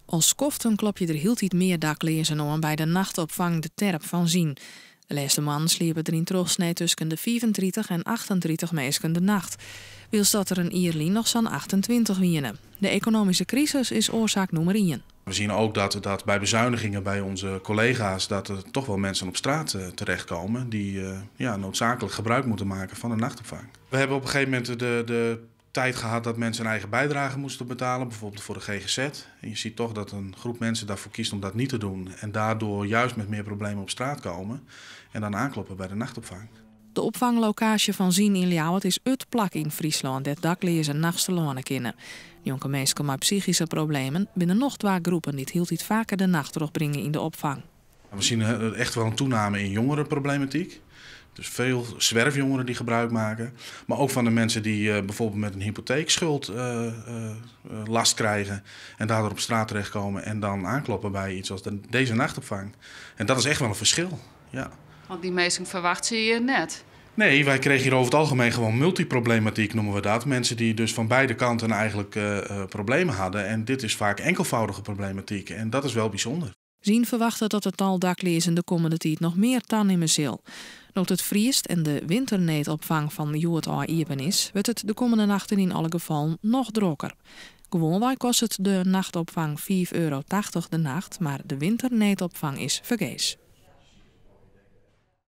Als skoften klop je er hield iets meer daklezen aan bij de nachtopvang De Terp van Zien. De laatste man sliepen er in trosnee tussen de 35 en 38 mensen de nacht. Wils dat er een ierlien nog zo'n 28 wienen. De economische crisis is oorzaak nummer 1. We zien ook dat bij bezuinigingen bij onze collega's dat er toch wel mensen op straat terechtkomen die noodzakelijk gebruik moeten maken van de nachtopvang. We hebben op een gegeven moment de tijd gehad dat mensen een eigen bijdrage moesten betalen, bijvoorbeeld voor de GGZ. En je ziet toch dat een groep mensen daarvoor kiest om dat niet te doen en daardoor juist met meer problemen op straat komen en dan aankloppen bij de nachtopvang. De opvanglocatie van Zien in Ljouwert is het plak in Friesland dat daklezen nachts te lonen kunnen. Jonge mensen met psychische problemen binnen nog 2 groepen die het heel iets vaker de nacht terugbrengen in de opvang. We zien echt wel een toename in jongerenproblematiek. Dus veel zwerfjongeren die gebruik maken. Maar ook van de mensen die bijvoorbeeld met een hypotheekschuld last krijgen. En daardoor op straat terechtkomen en dan aankloppen bij iets als deze nachtopvang. En dat is echt wel een verschil. Ja. Want die mensen verwachten je net. Nee, wij kregen hier over het algemeen gewoon multiproblematiek, noemen we dat. Mensen die dus van beide kanten eigenlijk problemen hadden. En dit is vaak enkelvoudige problematiek. En dat is wel bijzonder. Zien verwachten dat het tal daklezen de komende tijd nog meer toenemen zal. Doordat het vriest en de winterneetopvang van Joert Iepen is, wordt het de komende nachten in alle gevallen nog drokker. Gewoonweg kost het de nachtopvang €4,80 de nacht, maar de winterneetopvang is vergees.